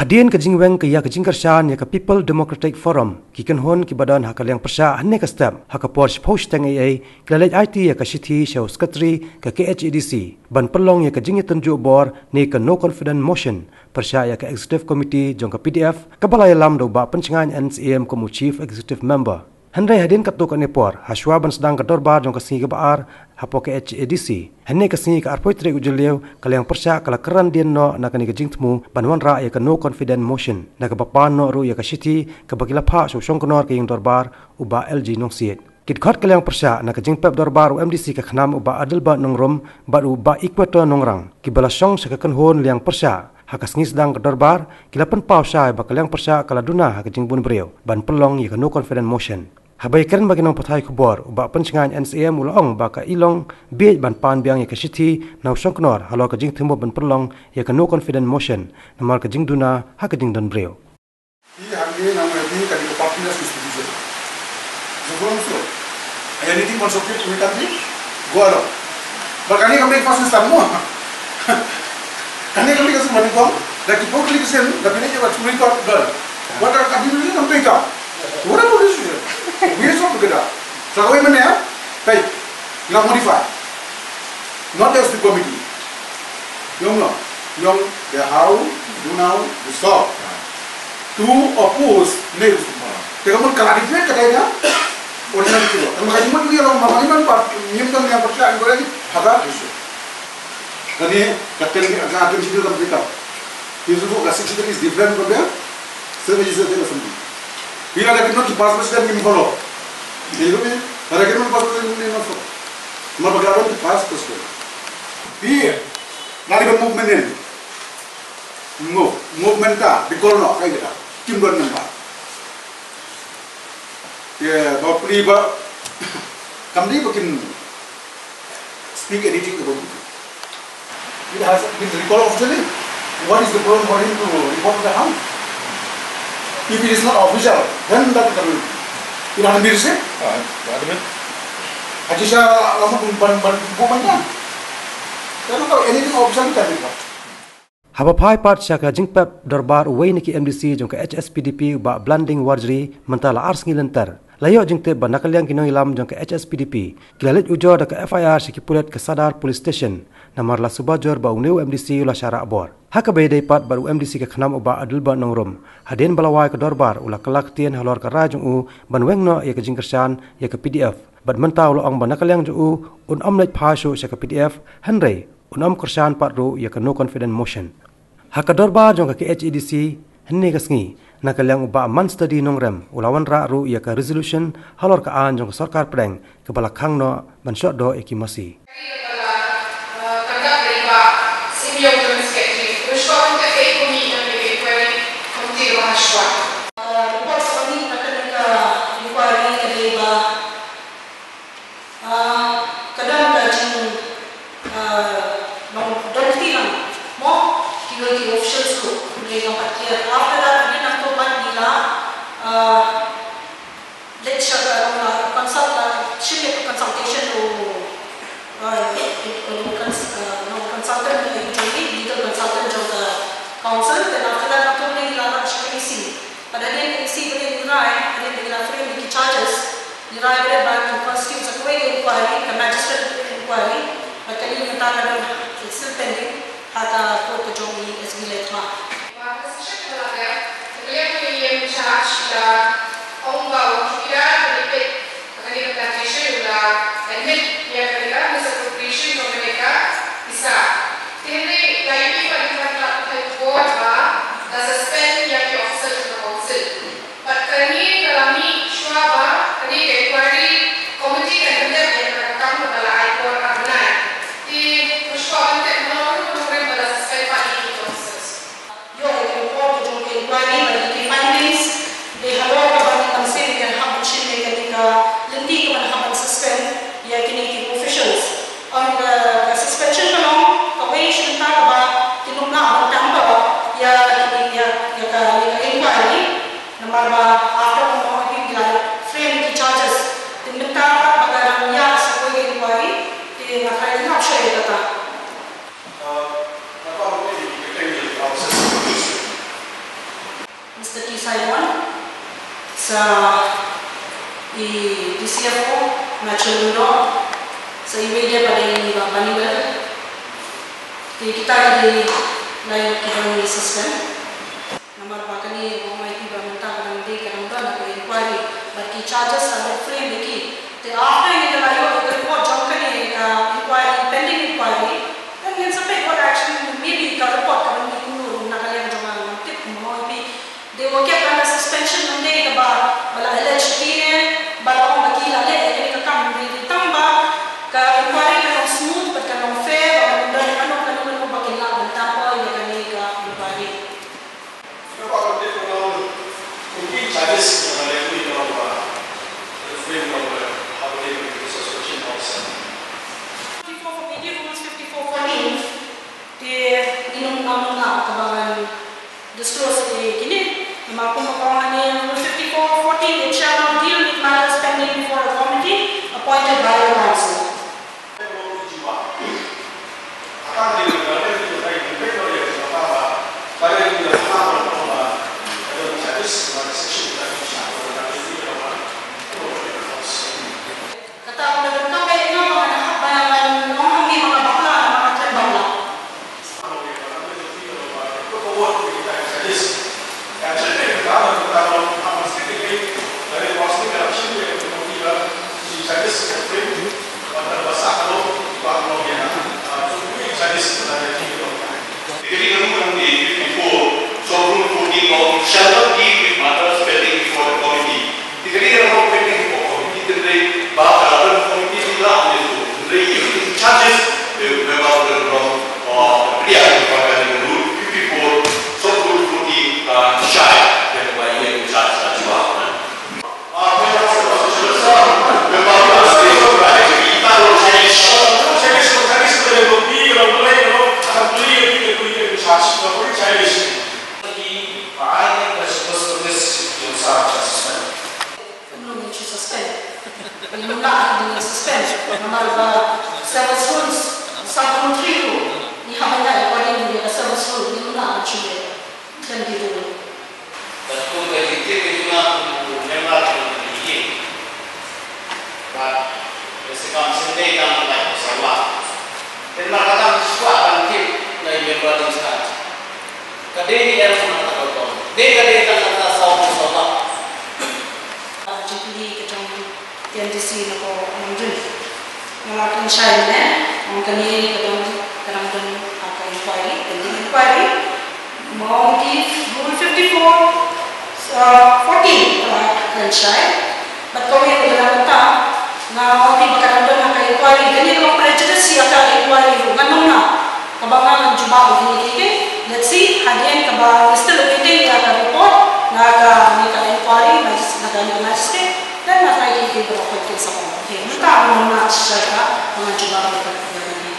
Dien ke jingweng ke ya ke jingkarshan ya ke People Democratic Forum ki kenhon ki badan Haka Liang Pyrshah Hynne ke step Haka post Sngi kelej IT ya ke City show secretary ke Khadc ban pelong ya ke jingi tunjuk bor ni ke no confident motion Pyrshah ya ke executive committee jong ke PDF ke balai lam do ba pencengan NCM komu chief executive member Hynne hadin ketuk nepor haswa ban sedang ke Dorbar jong ke Sngi ke baar hapo ke Khadc Hynne ke Sngi ke arpoi tre ujuleu ke Liang Pyrshah kala keran Dien no na kani ke jingtmu ban Wanrah ya ke no confident motion na ke bapan no ru ya ke City ke bagila pha so song konor ke yang Dorbar uba LG nong siet kit khot ke Liang Pyrshah na ke jingpep Dorbar u MDC ke khnam uba adil ba nong rom ba uba equator nong rang ki bala song se ke kenhon Liang Pyrshah Haka Sngi sedang ke Dorbar kila pen pau sai ba ke Liang Pyrshah kala duna ha ke jingbun breu ban pelong ya ke no confident motion Habai keren bagi nong pathai kubor ubak pencengan NCM ulong ba ka ilong be ban pan biang ya ke City na usong knor halo ka jing thimo ban perlong ya ke no confident motion namar ka jing duna ha ka jing don breu I hamge na mai ka di party na citizen sebelum itu anything constructive in the country go along bakani kami fast Islam mo kani kami kasi manikong da ki pokli kesen da bine ke bat murikot girl wata ka di ni kami ka what about this we are so good so we mane hey you modify not just the committee yong the how do now the stop to oppose news te kamu clarify katanya original itu kamu kaji mau dia orang mana part nyimpan yang percaya anggo lagi Haka isu tadi kapten agak situ dalam kita itu tuh kasih kita is different from there service is the same Bila ada kena di pas presiden ini follow, itu ni ada kena pas presiden ini follow, cuma bagaimana di pas presiden. Iya, nanti movement ini, movement ta di kolno kayak gitu, Kynran nampak. Ya, bapak liba, kami bikin speak anything about it. It has been recall officially. What is the problem for him to report to the house? If it is not official, then that can you know ambil sih? Ada. Aja lama ban bukannya. Karena kalau anything official kan itu. Haba pai part syaka jingpep Dorbar uwei niki MDC jong ke HSPDP ba blanding warjri mentala ars ngilentar. Layo jingte ba nakaliang kinoi lam jong ke HSPDP. Kilalit ujo da ke FIR sikipulet ke Sadar Police Station. Namar la subajor ba uneu MDC ula syara abor. Haka bay pat baru MDC ke khnam uba adul ba nongrom. Hadin balawai ke Dorbar ula kelak tien halor ke rajung u ban wengno ya ke jingkersan ya ke PDF. Bad mentau lo ong ba nakaliang ju un omlet phasho ya ke PDF Hynne un kersan pat ru ya ke no confident motion. Haka Dorbar jong ke HEDC Hynne ke Sngi nakaliang uba man study nongrem ula Wanrah ru ya ke resolution halor ke an jong ke sarkar preng ke balakang no ban shot do ekimasi. stati Saiwan sa DCFO National sa media pada ini Banibel kita di lain kita suspend nama bahkan ini orang itu berminta dengan dia kerana nak inquiry bagi charges ada frame lagi the after ini lain report jangka ni inquiry pending inquiry then yang sampai what action maybe the report kalau ni dulu nak kalian jangan nanti mau they will get under suspension nanti kebar bala alleged Dien bala orang bagi lale jadi kekam ditambah ke inquiry kalau smooth kalau fair dan ano bagi lah betapa ia kan ni ke inquiry. Kalau kita mungkin charges yang ada itu dalam frame of how they make this suspension also. 54 for media rules 54 for me. Dia inung-inung nak kebangan disclose gini. Memang pemakaman ni rule 54/14 it shall not deal with matters pending before a committee appointed by the council. Shall not deal with matters pending before the committee. Jadi kalau pending before committee, tentang bahasan committee tidak itu, tentang charges memang dalam Liang pada rule 54, so rule 40 shy yang baik charge juga. Memang harus dilakukan. Kita harus saya sebenarnya bukti kalau boleh kalau akan beli itu charge, kalau boleh charge. Belum dengan suspend. Nama service rules 1.3 tu. Ni hamilnya according to service rule ni mana cuba dan itu. Betul begitu kita memang ini. Sekarang sedang dalam masalah. Dan mereka semua nanti naik member sekarang. Kadang ini yang mana tak tahu. Dia kadang tak tahu. Yang di sini ko mungkin melakukan syai'nya mungkin ini kadang-kadang akan inquiry pending inquiry mau di rule 54/14 melakukan syai' but kau yang dalam tak mau di kadang-kadang akan inquiry jadi kalau prejudice akan inquiry nganong na kabangan jumpa begini let's see hadian kabang still waiting akan report naga inquiry naga magistrate dan matay kay berapa sa komite. Maka muna siya mengajukan ini.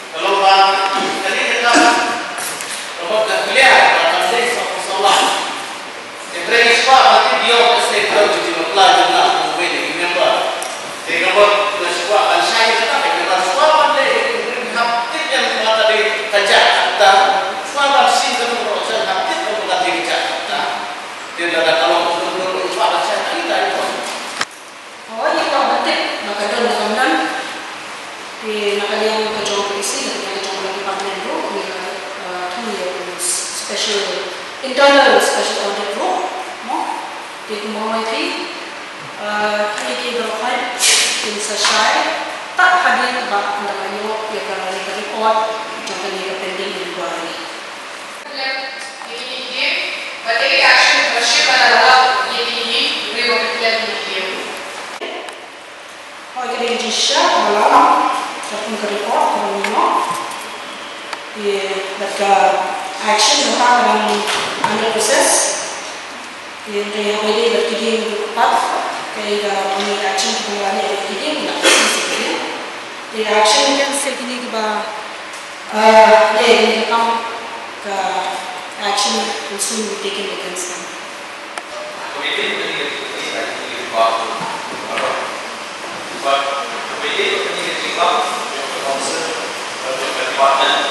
Kalau tadi kita robot kuliah akan saya soal. Yang sekolah nanti dia pasti tahu jadi pelajar nak mungkin member. Jadi robot sekolah akan saya kita kita sekolah pada hafid yang tadi kerja kita sekolah sih kita proses hafid kalau tadi kerja kita. Dia ada kalau sekolah saya di nakaliang kejauhan polisi dan kejauhan lagi department group we are special internal special audit group di kumawai kini berkait in sesai tak hadir bak dalam yo ya kalau report jangan dia pending inquiry. ये बताइए एक्शन वर्षे वाला ये रिवोल्यूशन ये और करें जिससे वाला Satu report kalau ni, mereka action mereka dalam under proses, dia boleh berkini berkuat, kaya kami action pengelolaan ada kini nak sendiri. Dia action kan sekini kita, dia kam ke action will soon be taken against them. Department,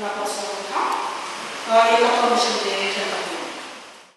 na posto ha. Ye ka permission de